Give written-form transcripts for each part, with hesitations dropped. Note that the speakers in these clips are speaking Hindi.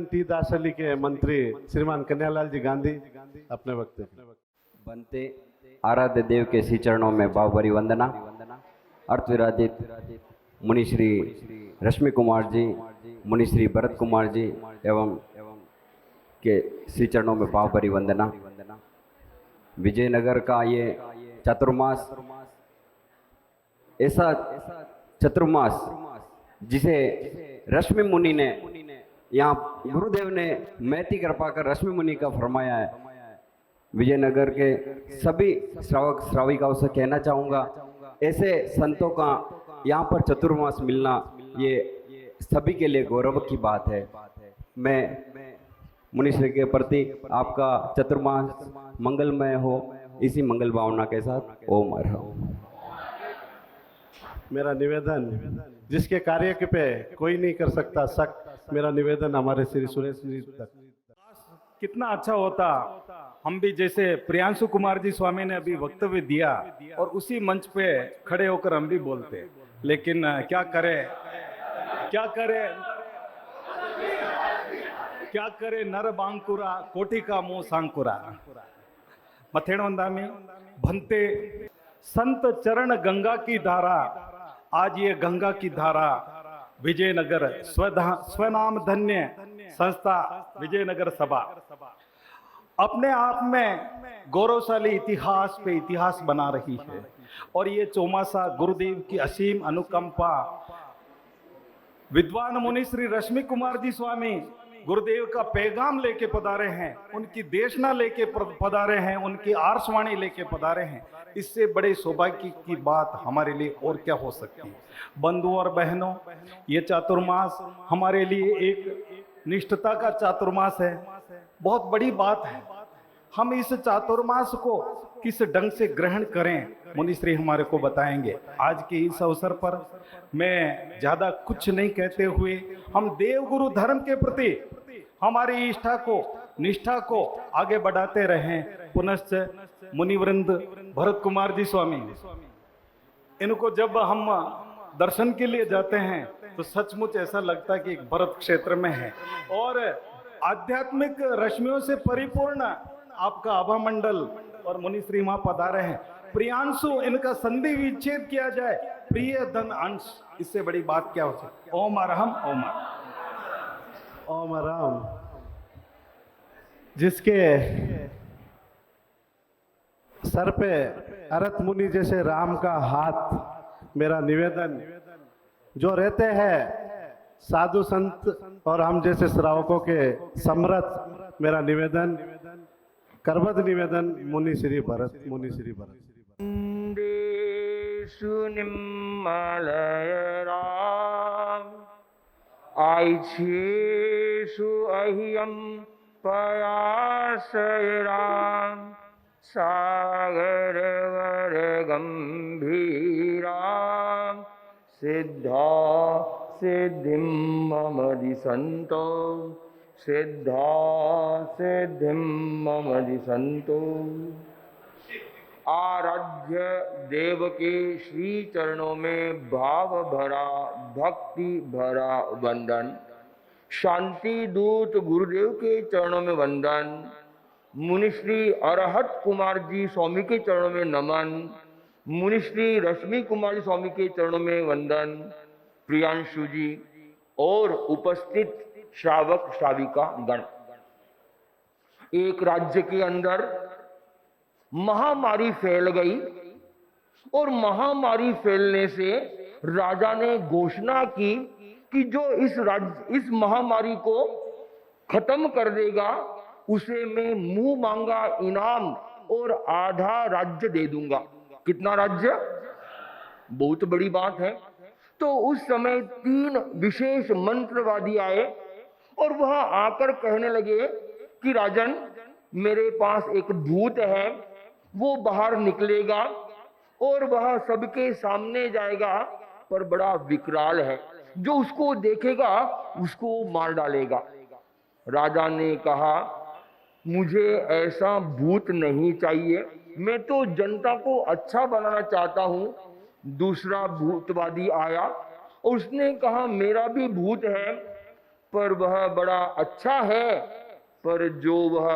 निवेदन टी दासली के मंत्री श्रीमान कन्हैयालाल जी गांधी अपने वक्तव्य। बनते आराध्य देव के श्री चरणों में भावभरी वंदना। अर्थ विराजित मुनि श्री रश्मि कुमार जी, मुनि श्री भरत कुमार जी एवं के श्री चरणों में भावभरी वंदना। विजयनगर का ये चतुर्मास, ऐसा चतुर्मास जिसे रश्मि मुनि ने, यहाँ गुरुदेव ने मैती कृपा कर रश्मि मुनि का फरमाया है। विजयनगर के सभी श्रावक श्राविकाओं से कहना चाहूँगा, ऐसे संतों का यहाँ पर चतुर्मास मिलना ये सभी के लिए गौरव की बात है। मैं मुनिश्री के प्रति आपका चतुर्मास मंगलमय हो, इसी मंगल भावना के साथ ओम अर्हम्। मेरा निवेदन, जिसके कार्य के पे कोई नहीं कर सकता शक, मेरा निवेदन हमारे श्री सुरेश जी तक। कितना अच्छा होता हम भी, जैसे प्रियांशु कुमार जी स्वामी ने अभी वक्तव्य दिया और उसी मंच पे खड़े होकर हम भी बोलते, लेकिन क्या करें नर बांकुरा कोटि का मुंह सांकुरा। मथेणवंदा में भंते संत चरण गंगा की धारा, आज ये गंगा की धारा विजयनगर स्वनाम धन्य संस्था विजयनगर सभा अपने आप में गौरवशाली इतिहास पे इतिहास बना रही है। और ये चौमासा गुरुदेव की असीम अनुकंपा, विद्वान मुनि श्री रश्मि कुमार जी स्वामी गुरुदेव का पैगाम लेके पधारे हैं, उनकी देशना लेके पधारे हैं, उनकी आर्षवाणी लेके पधारे हैं। इससे बड़े सौभाग्य की बात हमारे लिए और क्या हो सकती है। बंधुओं और बहनों, ये चातुर्मास हमारे लिए एक निष्ठता का चातुर्मास है, बहुत बड़ी बात है। हम इस चातुर्मास को किस ढंग से ग्रहण करें, मुनिश्री हमारे को बताएंगे। आज के इस अवसर पर मैं ज्यादा कुछ नहीं कहते हुए, हम देव गुरु धर्म के प्रति हमारी इष्टा को निष्ठा को आगे बढ़ाते रहें। पुनश्च मुनिवृंद भरत कुमार जी स्वामी, इनको जब हम दर्शन के लिए जाते हैं तो सचमुच ऐसा लगता है कि एक भरत क्षेत्र में है और आध्यात्मिक रश्मियों से परिपूर्ण आपका आभा मंडल और मुनिश्री वहां पधारे हैं। प्रियांशु, इनका संधि विच्छेद किया जाए, प्रिय धन अंश, इससे बड़ी बात क्या हो सकती। ओम अर्हम्, ओम ओम अर्हम्। जिसके सर पे अरत मुनि जैसे राम का हाथ, मेरा निवेदन, जो रहते हैं साधु संत और हम जैसे श्रावकों के समरथ, मेरा निवेदन, करबद्ध निवेदन मुनि श्री भरत, मुनि श्री भरत। आइछेषु अह्यम पयाशय राम, सागर वर गंभीरा, सिद्धा सिद्धिं मम दिशन्तो, सिद्धा सिद्धिं मम दिशन्तो। आराध्य देव के श्री चरणों में भाव भरा भक्ति भरा वंदन। शांति दूत गुरुदेव के चरणों में वंदन। मुनिश्री अरहत कुमार जी स्वामी के चरणों में नमन। मुनिश्री रश्मि कुमार जी स्वामी के चरणों में वंदन। प्रियांशु जी और उपस्थित श्रावक श्राविका गण। एक राज्य के अंदर महामारी फैल गई और महामारी फैलने से राजा ने घोषणा की कि जो इस महामारी को खत्म कर देगा उसे मैं मुंह मांगा इनाम और आधा राज्य दे दूंगा। कितना राज्य? बहुत बड़ी बात है। तो उस समय 3 विशेष मंत्रवादी आए और वह आकर कहने लगे कि राजन, मेरे पास एक भूत है, वो बाहर निकलेगा और वह सबके सामने जाएगा, पर बड़ा विकराल है, जो उसको देखेगा उसको मार डालेगा। राजा ने कहा, मुझे ऐसा भूत नहीं चाहिए, मैं तो जनता को अच्छा बनाना चाहता हूं। दूसरा भूतवादी आया और उसने कहा, मेरा भी भूत है, पर वह बड़ा अच्छा है, पर जो वह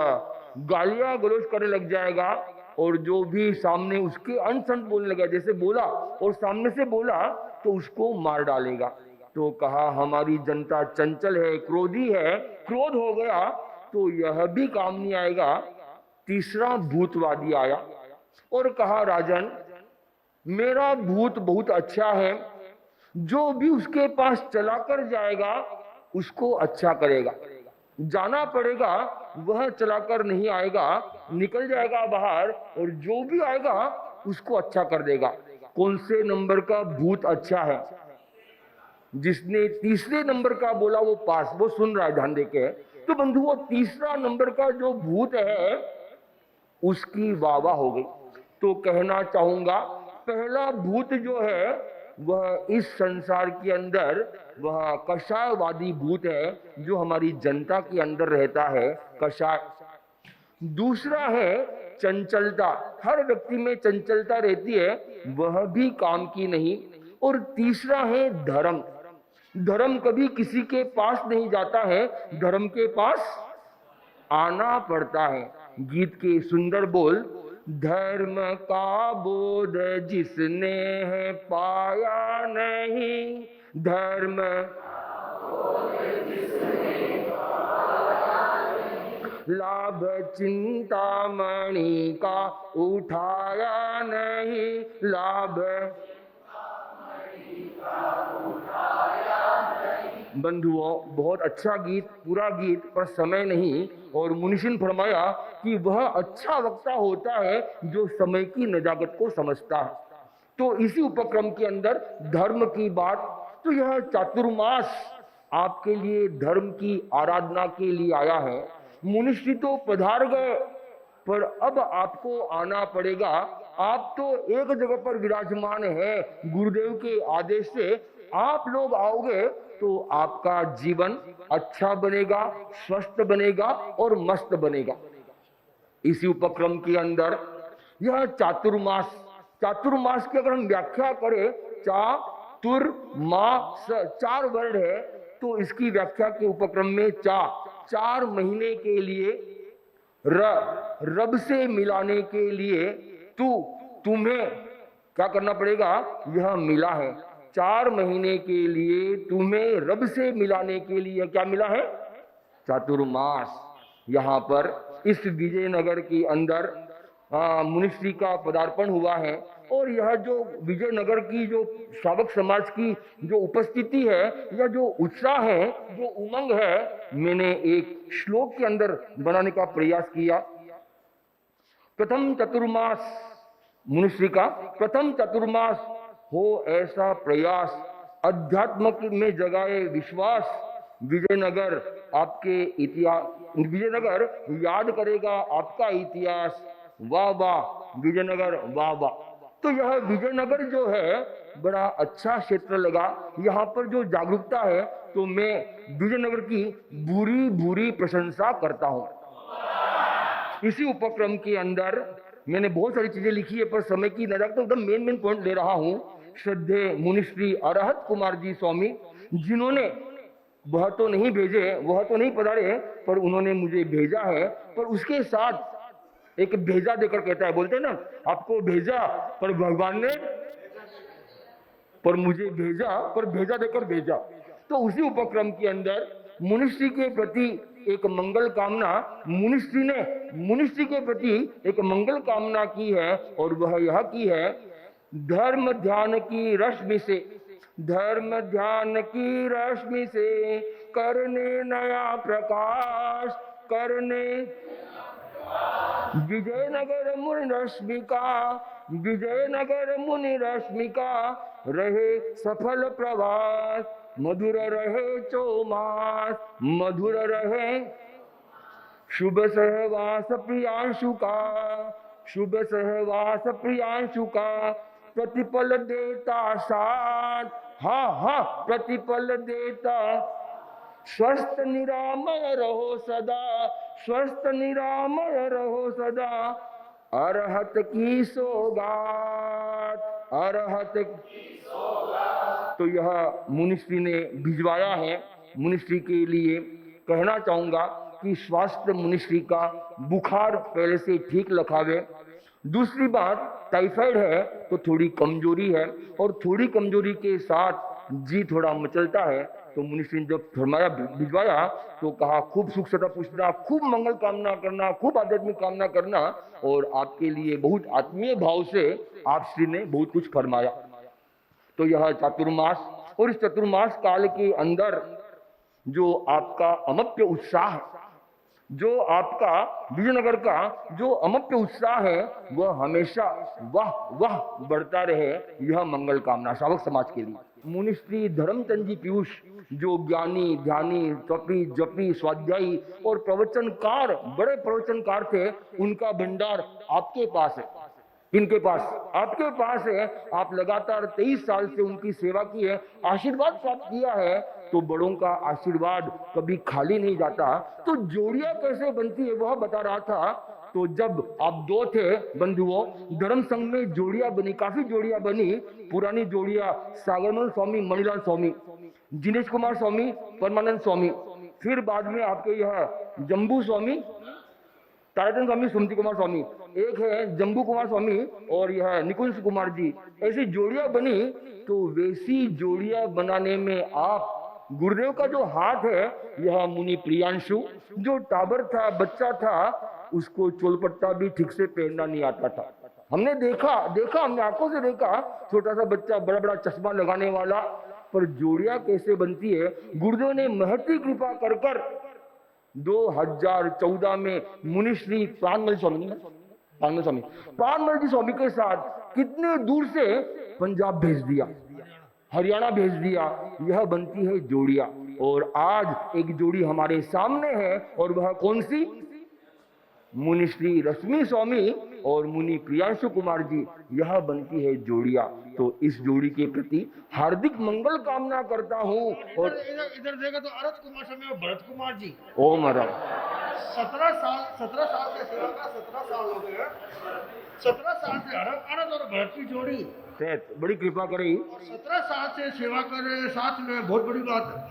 गालियां गलौज करने लग जाएगा और जो भी सामने उसके अनसंत बोलने लगा, जैसे बोला और सामने से बोला तो उसको मार डालेगा। तो कहा हमारी जनता चंचल है, क्रोधी है, क्रोध हो गया तो यह भी काम नहीं आएगा। तीसरा भूतवादी आया और कहा राजन, मेरा भूत बहुत अच्छा है, जो भी उसके पास चला कर जाएगा उसको अच्छा करेगा, जाना पड़ेगा वह चलाकर नहीं आएगा, निकल जाएगा बाहर और जो भी आएगा उसको अच्छा कर देगा। कौन से नंबर का भूत अच्छा है? जिसने तीसरे नंबर का बोला वो पास, वो सुन रहा है ध्यान देके। तो बंधु वो तीसरा नंबर का जो भूत है उसकी वाह हो गई। तो कहना चाहूंगा पहला भूत जो है वह इस संसार के अंदर वह कषायवादी भूत है, जो हमारी जनता के अंदर रहता है, कषाय। दूसरा है चंचलता, हर व्यक्ति में चंचलता रहती है, वह भी काम की नहीं। और तीसरा है धर्म, धर्म कभी किसी के पास नहीं जाता है, धर्म के पास आना पड़ता है। गीत के सुंदर बोल, धर्म का बोध जिसने है पाया नहीं, धर्म लाभ चिंतामणि का उठाया नहीं, लाभ बंधुओं बहुत अच्छा गीत, पूरा गीत पर समय नहीं। और मुनीषी ने फरमाया कि वह अच्छा वक्ता होता है जो समय की नजाकत को समझता है। तो इसी उपक्रम के अंदर धर्म की बात, तो यह चातुर्मास आपके लिए धर्म की आराधना के लिए आया है। मुनीषी तो पधार गए, पर अब आपको आना पड़ेगा। आप तो एक जगह पर विराजमान है, गुरुदेव के आदेश से आप लोग आओगे तो आपका जीवन अच्छा बनेगा, स्वस्थ बनेगा और मस्त बनेगा। इसी उपक्रम के अंदर यह चातुर्मास, चातुर्मास की अगर हम व्याख्या करें, चातुर्मास 4 वर्ड है, तो इसकी व्याख्या के उपक्रम में 4 महीने के लिए रब से मिलाने के लिए तुम्हें क्या करना पड़ेगा, यह मिला है। 4 महीने के लिए तुम्हें रब से मिलाने के लिए क्या मिला है, चातुर्मास। यहाँ पर इस विजयनगर के अंदर मुनिश्री का पदार्पण हुआ है। और यह जो विजयनगर की जो श्रावक समाज की जो उपस्थिति है, यह जो उत्साह है, जो उमंग है, मैंने एक श्लोक के अंदर बनाने का प्रयास किया। प्रथम चतुर्मास, मुनिश्री का प्रथम चतुर्मास हो ऐसा प्रयास, अध्यात्म में जगाए विश्वास, विजयनगर आपके इतिहास, विजयनगर याद करेगा आपका इतिहास, वाह वाह विजयनगर, वाह वाह। तो यह विजयनगर जो है बड़ा अच्छा क्षेत्र लगा, यहाँ पर जो जागरूकता है, तो मैं विजयनगर की बुरी बुरी प्रशंसा करता हूँ। इसी उपक्रम के अंदर मैंने बहुत सारी चीजें लिखी है, पर समय की नजर तो एकदम मेन पॉइंट ले रहा हूँ। श्रद्धेय मुनिश्री अरहत कुमार जी स्वामी, जिन्होंने वह तो नहीं भेजे, वह तो नहीं पधारे, पर उन्होंने मुझे भेजा है। पर उसके साथ एक भेजा देकर कहता है, बोलते हैं ना, आपको भेजा पर भगवान ने, पर मुझे भेजा पर भेजा देकर भेजा। तो उसी उपक्रम के अंदर मुनिश्री के प्रति एक मंगल कामना, मुनिश्री ने मुनिश्री के प्रति एक मंगल कामना की है, और वह यह की है, धर्म ध्यान की रश्मि से, धर्म ध्यान की रश्मि से करने नया प्रकाश, करने विजयनगर मुनि रश्मिका, विजयनगर मुनि रश्मिका, रहे सफल प्रवास, मधुर रहे चौमास, मधुर रहे शुभ सहवास प्रियांशु का, शुभ सहवास प्रियांशु का, प्रतिपल देता साथ, हाँ प्रतिपल देता, स्वस्थ निरामय रहो सदा, स्वस्थ निरामय रहो सदा, अरहत की सौगात, अरहत की सौगात। तो यह मुनिश्री ने भिजवाया है। मुनिश्री के लिए कहना चाहूंगा कि स्वास्थ्य मुनिश्री का बुखार पहले से ठीक रखावे। दूसरी बात, टाइफाइड है तो थोड़ी कमजोरी है, और थोड़ी कमजोरी के साथ जी थोड़ा मचलता है। तो मुनिश्री ने जब फरमाया भिजवाया तो कहा खूब सुख सदा पूछना, खूब मंगल कामना करना, खूब आध्यात्मिक कामना करना, और आपके लिए बहुत आत्मीय भाव से आप श्री ने बहुत कुछ फरमाया। तो यह चातुर्मास, और इस चतुर्मास काल के अंदर जो आपका अमप्य उत्साह, जो आपका विजयनगर का जो अमप्य उत्साह है, वह हमेशा वाह वाह बढ़ता रहे, यह मंगल कामना श्रावक समाज के लिए। मुनिश्री धर्मचंद जी पीयूष, जो ज्ञानी ध्यानी तपी जपी स्वाध्यायी और प्रवचनकार, बड़े प्रवचनकार थे, उनका भंडार आपके पास है। इनके पास, आपके पास है। आप लगातार 23 साल से उनकी सेवा की है, आशीर्वाद प्राप्त किया है, तो बड़ों का आशीर्वाद कभी खाली नहीं जाता। तो जोड़ियां कैसे बनती है वह बता रहा था। तो जब आप दो थे बंधुओं, धर्म संघ में जोड़ियां बनी, काफी जोड़ियां बनी। पुरानी जोड़ियां सागरमल स्वामी, मणिलाल स्वामी, जिनेश कुमार स्वामी, परमानंद स्वामी, फिर बाद में आपके यह जम्बू स्वामी, ताराचंद स्वामी, सुमति कुमार स्वामी, एक है जम्बू कुमार स्वामी, और यह निकुंज कुमार जी। ऐसी जोड़ियां बनी। तो वैसी जोड़ियां बनाने में आप गुरुदेव का जो हाथ है, यह मुनि प्रियांशु, जो टाबर था, बच्चा था, उसको चोलपट्टा भी ठीक से पहनना नहीं आता था। हमने देखा हमने आंखों से देखा, छोटा सा बच्चा बड़ा बड़ा चश्मा लगाने वाला। पर जोड़ियां कैसे बनती है, गुरुदेव ने महती कृपा कर 2014 में मुनिश्री प्राणमल जी स्वामी के साथ कितने दूर से पंजाब भेज दिया, हरियाणा भेज दिया। यह बनती है जोड़ियां, और आज एक जोड़ी हमारे सामने है, और वह कौन सी? मुनिश्री रश्मि स्वामी और मुनि प्रियांशु कुमार जी, यह बनती है जोड़ियां। तो इस जोड़ी के प्रति हार्दिक मंगल कामना करता हूँ। और इधर देखा तो अरत कुमार स्वामी और भरत कुमार जी, ओम हरम। 17 साल से सेवा का 17 साल हो गए। 17 साल से अरत और भरत की जोड़ी, बड़ी कृपा करी। 17 साल से सेवा कर रहे हैं साथ में, बहुत बड़ी बात है।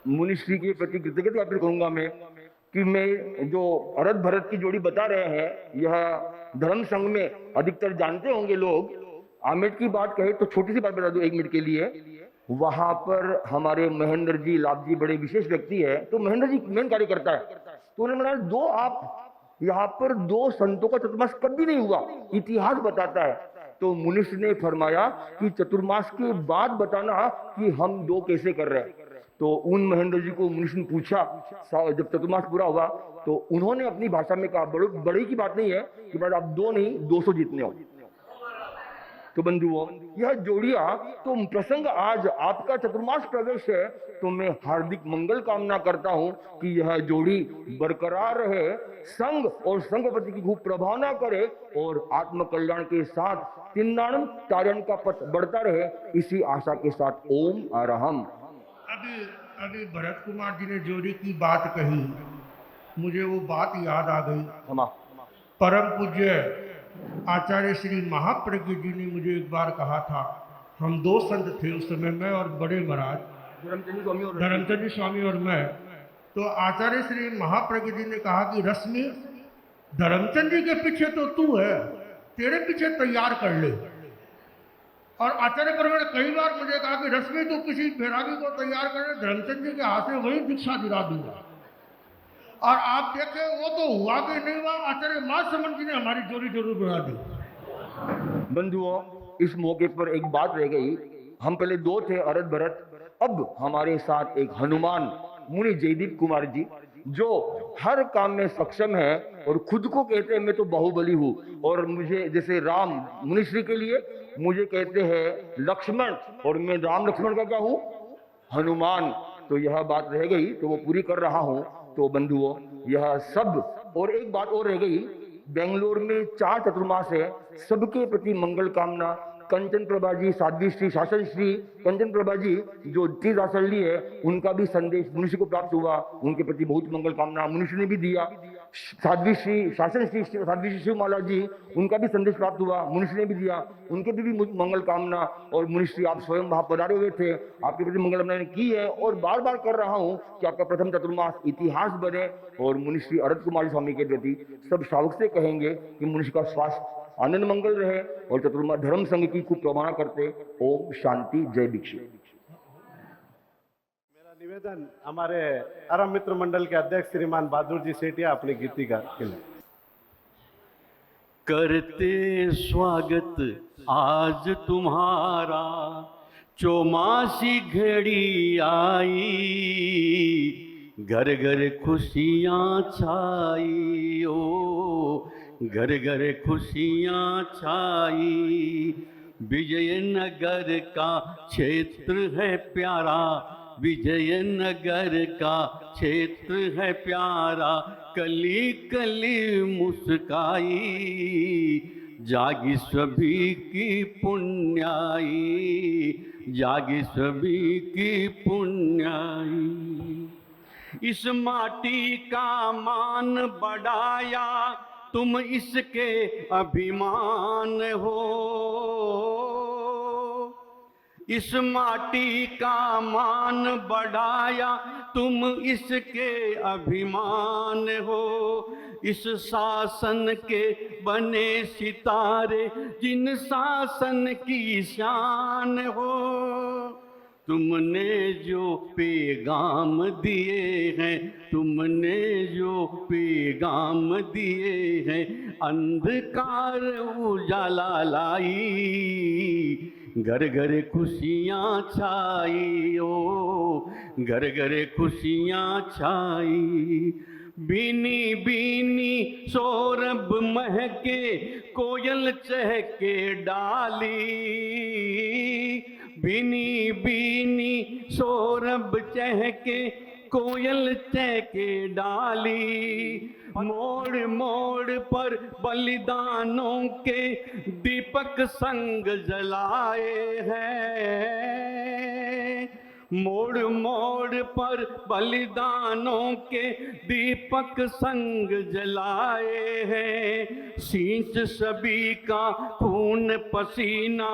मुनिश्री के प्रति कृतज्ञता ज्ञापित करूंगा मैं कि मैं जो अरत भरत की जोड़ी बता रहे हैं, यह धर्म संघ में अधिकतर जानते होंगे लोग। आमेट की बात कहे तो छोटी सी बात बता दूं 1 मिनट के लिए। वहां पर हमारे महेंद्र जी लाभ जी बड़े विशेष व्यक्ति है, तो महेंद्र जी मेन कार्य करता है। तो उन्होंने बोला आप यहाँ पर 2 संतों का चतुर्मास कभी नहीं हुआ, इतिहास बताता है। तो मुनिश्री ने फरमाया कि चतुर्मास के बाद बताना कि हम 2 कैसे कर रहे हैं। तो उन महेंद्र जी को मुनिश्री ने पूछा, जब चतुर्मास पूरा हुआ तो उन्होंने अपनी भाषा में कहा, बड़ी की बात नहीं है कि बाद आप 2 नहीं 200 जीतने हो। तो बंधुओं, यह जोड़ियां, तो प्रसंग आज आपका चतुर्मास प्रवेश है, तो मैं हार्दिक मंगल कामना करता हूं कि यह जोड़ी बरकरार रहे, संघ और संघपति की खूब प्रभावना करे, और आत्म कल्याण के साथ तिन्नाणम तारण का पथ बढ़ता रहे, इसी आशा के साथ ओम अरहम। अभी भरत कुमार जी ने जोड़ी की बात कही, मुझे वो बात याद आ गई। परम पूज्य आचार्य श्री महाप्रज्ञ जी ने मुझे एक बार कहा था, हम 2 संत थे उस समय, मैं और बड़े महाराज धर्मचंद जी स्वामी और मैं। तो आचार्य श्री महाप्रज्ञ जी ने कहा कि रश्मि, धर्मचंद जी के पीछे तो तू है, तेरे पीछे तैयार कर ले। और आचार्य पर ने कई बार मुझे कहा कि रश्मि तू किसी बैरागी को तैयार कर, धर्मचंद जी के हाथ से वही दीक्षा दिला दूंगा। और आप देखे वो तो हुआ कि नहीं हुआ, आचार्य महासमन जी ने हमारी जोड़ी जरूर बना दी। बंधुओं, इस मौके पर एक बात रह गई। हम पहले 2 थे अरत भरत, अब हमारे साथ एक हनुमान मुनि जयदीप कुमार जी, जो हर काम में सक्षम है और खुद को कहते हैं मैं तो बाहुबली हूँ। और मुझे जैसे राम मुनिश्री के लिए मुझे कहते हैं लक्ष्मण, और मैं राम लक्ष्मण का क्या हूँ? हनुमान। तो यह बात रह गई, तो वो पूरी कर रहा हूँ। तो बंधुओं, यह सब, और एक बात और रह गई, बेंगलोर में 4 चतुर्मास है, सबके प्रति मंगल कामना। कंचन प्रभा जी, साध्वी श्री शासन श्री कंचन प्रभा जी जो तीर्थासन ली है, उनका भी संदेश मुनिश्री को प्राप्त हुआ, उनके प्रति बहुत मंगल कामना मुनिश्री ने भी दिया। साध्वी श्री शासन श्री साध्वी श्री शिवमाला जी, उनका भी संदेश प्राप्त हुआ, मुनिश्री ने भी दिया, उनके भी मंगल कामना। और मुनिश्री आप स्वयं वहां पधारे हुए थे, आपके प्रति मंगल कामना की है और बार बार कर रहा हूं कि आपका प्रथम चतुर्मास इतिहास बने। और मुनिश्री अरत कुमार स्वामी के प्रति सब श्रावक से कहेंगे कि मुनिश्री का स्वास्थ्य आनंद मंगल रहे और चतुर्मास धर्म संघ की खूब प्रमाणा करते। ओम शांति, जय दीक्षित। निवेदन हमारे आराम मित्र मंडल के अध्यक्ष श्रीमान बहादुर जी सेठिया अपनी गीतिका के लिए। करते स्वागत आज तुम्हारा, चौमासी घड़ी आई, घर घर खुशियाँ छाई, ओ घर घर खुशियाँ छाई। विजयनगर का क्षेत्र है प्यारा, विजयनगर का क्षेत्र है प्यारा, कली कली मुस्काई, जागी सभी की पुण्याई, जागी सभी की पुण्याई। इस माटी का मान बढ़ाया, तुम इसके अभिमान हो। इस माटी का मान बढ़ाया, तुम इसके अभिमान हो। इस शासन के बने सितारे, जिन शासन की शान हो। तुमने जो पैगाम दिए हैं, तुमने जो पैगाम दिए हैं, अंधकार उजाला लाई, घर घर खुशियाँ छाई, ओ घर घर खुशियाँ छाई। बीनी बीनी सौरभ महके, कोयल चहके डाली, बीनी बीनी सौरभ चहके, कोयल चहके डाली। मोड़ मोड़ पर बलिदानों के दीपक संग जलाए हैं। मोड़ मोड़ पर बलिदानों के दीपक संग जलाए हैं। सींच सभी का खून पसीना,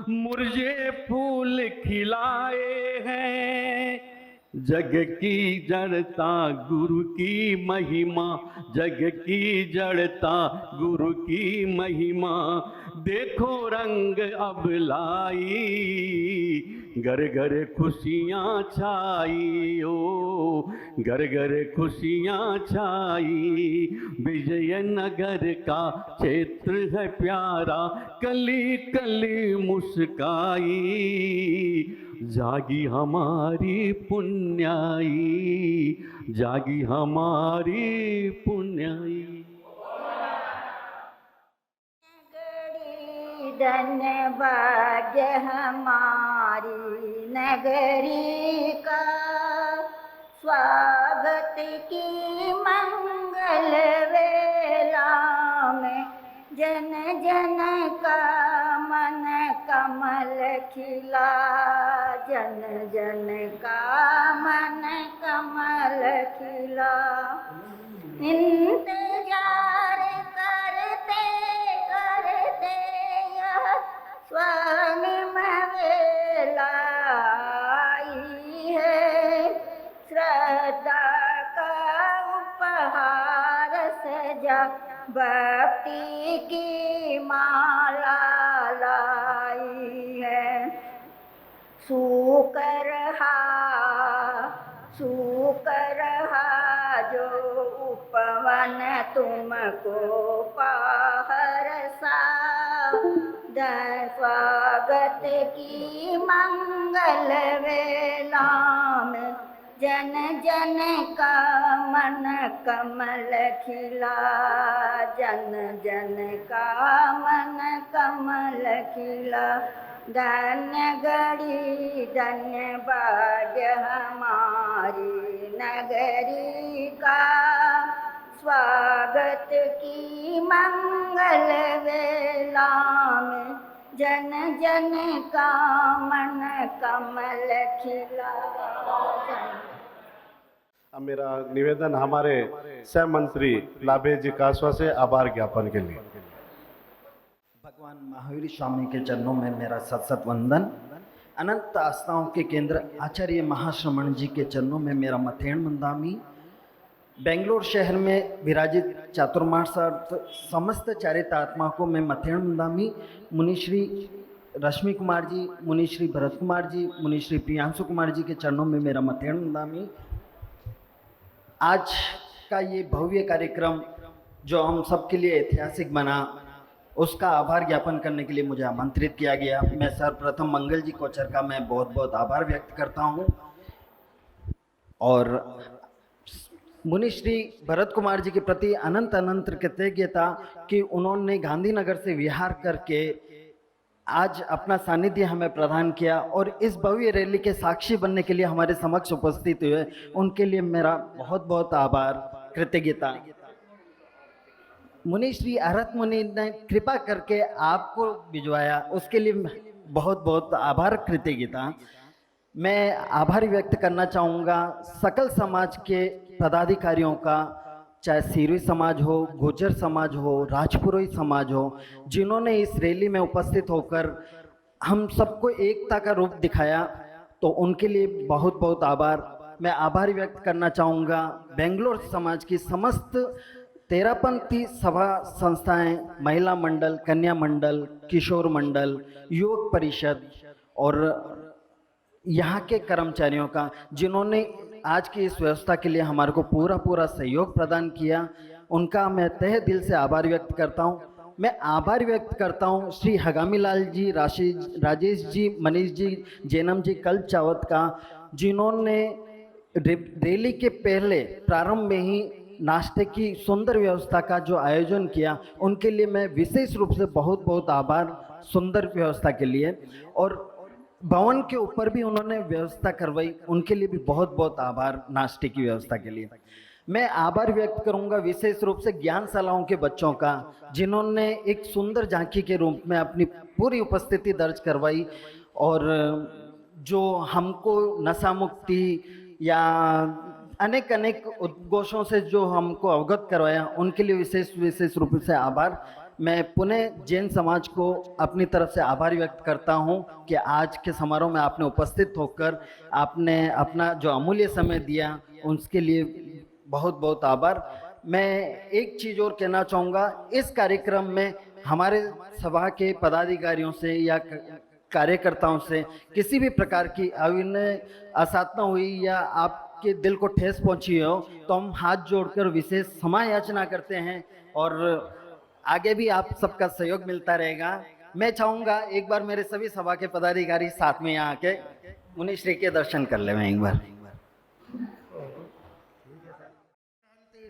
मुरझे फूल खिलाए हैं। जग की जड़ता गुरु की महिमा, जग की जड़ता गुरु की महिमा, देखो रंग अब लाई, घर घर खुशियाँ छाई, ओ घर घर खुशियाँ छाई। विजयनगर का क्षेत्र है प्यारा, कली कली मुस्काई, जागी हमारी पुण्याई, जागी हमारी पुण्याई। धन्यवाद हमारी नगरी का, स्वागत की मंगल वेला में जन जन का मन कमल खिला, जन जन का मन कमल खिला। इंतजार करते करते यह स्वर्णिम वेला आई है, श्रद्धा का उपहार सजा भक्ति की माला लाई है। सूकर हा जो उपवन तुमको पाहर सा, स्वागत की मंगल वेला में जन जन का मन कमल खिला, जन जन का मन कमल खिला। धन्य घड़ी धन्य भाग्य हमारी नगरी का, स्वागत की मंगल वेला में जन जन का मन कमल खिला। अब मेरा निवेदन हमारे सह मंत्री लाभे जी कासवा से आभार ज्ञापन के लिए। भगवान महावीर स्वामी के चरणों में मेरा सत सत वंदन। अनंत आस्थाओं के केंद्र आचार्य महाश्रमण जी के चरणों में मेरा मथेण मंदामी। बेंगलोर शहर में विराजित चातुर्मासार्थ समस्त चारितात्मा को मैं मथेण मंदामी। मुनिश्री रश्मि कुमार जी, मुनिश्री भरत कुमार जी, मुनिश्री प्रियांशु कुमार जी के चरणों में मेरा मथेण मंदामी। आज का ये भव्य कार्यक्रम जो हम सबके लिए ऐतिहासिक बना, उसका आभार ज्ञापन करने के लिए मुझे आमंत्रित किया गया। मैं सर्वप्रथम मंगल जी कोचर का मैं बहुत बहुत आभार व्यक्त करता हूँ और मुनिश्री भरत कुमार जी के प्रति अनंत अनंत कृतज्ञता कि उन्होंने गांधीनगर से विहार करके आज अपना सानिध्य हमें प्रदान किया और इस भव्य रैली के साक्षी बनने के लिए हमारे समक्ष उपस्थित हुए। उनके लिए मेरा बहुत बहुत आभार, कृतज्ञता। मुनि श्री अरहत मुनि ने कृपा करके आपको भिजवाया, उसके लिए बहुत बहुत आभार, कृतज्ञता। मैं आभार व्यक्त करना चाहूँगा सकल समाज के पदाधिकारियों का, चाहे सीरी समाज हो, गुर्जर समाज हो, राजपुरोहित समाज हो, जिन्होंने इस रैली में उपस्थित होकर हम सबको एकता का रूप दिखाया, तो उनके लिए बहुत बहुत आभार। मैं आभार व्यक्त करना चाहूँगा बेंगलोर समाज की समस्त तेरापंथी सभा संस्थाएं, महिला मंडल, कन्या मंडल, किशोर मंडल, युवक परिषद और यहाँ के कर्मचारियों का, जिन्होंने आज की इस व्यवस्था के लिए हमारे को पूरा सहयोग प्रदान किया। उनका मैं तहे दिल से आभार व्यक्त करता हूँ। मैं आभार व्यक्त करता हूँ श्री हगामी लाल जी, राजेश जी, मनीष जी, जैनम जी, कल्प चावत का, जिन्होंने रैली के पहले प्रारंभ में ही नाश्ते की सुंदर व्यवस्था का जो आयोजन किया, उनके लिए मैं विशेष रूप से बहुत बहुत आभार, सुंदर व्यवस्था के लिए। और भवन के ऊपर भी उन्होंने व्यवस्था करवाई, उनके लिए भी बहुत बहुत आभार नाश्ते की व्यवस्था के लिए। मैं आभार व्यक्त करूंगा विशेष रूप से ज्ञानशालाओं के बच्चों का, जिन्होंने एक सुंदर झांकी के रूप में अपनी पूरी उपस्थिति दर्ज करवाई और जो हमको नशा मुक्ति या अनेक उद्घोषों से जो हमको अवगत करवाया, उनके लिए विशेष रूप से आभार। मैं पुनः जैन समाज को अपनी तरफ से आभार व्यक्त करता हूं कि आज के समारोह में आपने उपस्थित होकर आपने अपना जो अमूल्य समय दिया, उसके लिए बहुत बहुत आभार। मैं एक चीज़ और कहना चाहूँगा, इस कार्यक्रम में हमारे सभा के पदाधिकारियों से या कार्यकर्ताओं से किसी भी प्रकार की अविनय असाधना हुई या आपके दिल को ठेस पहुँची हो, तो हम हाथ जोड़कर विशेष क्षमा याचना करते हैं और आगे भी आप सबका सहयोग मिलता रहेगा। मैं चाहूँगा एक बार मेरे सभी सभा के पदाधिकारी साथ में यहाँ आके मुनि श्री के दर्शन कर ले। मैं एक बार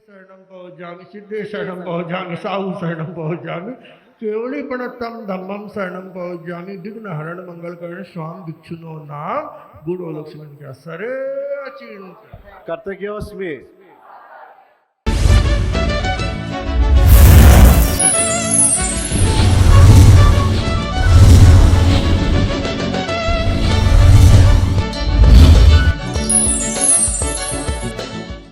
शरणम पहुँचामि, सिद्धे शरणम पहुँचामि, साहु शरणम पहुँचामि, केवली प्रणतम धम्मम शरणम पहुँचामि, विघ्न हरण मंगल करण स्वाम भिक्षुनो नाम गुरु लक्ष्मण का सरे अचिंत्य। कर्तव्योस्मि।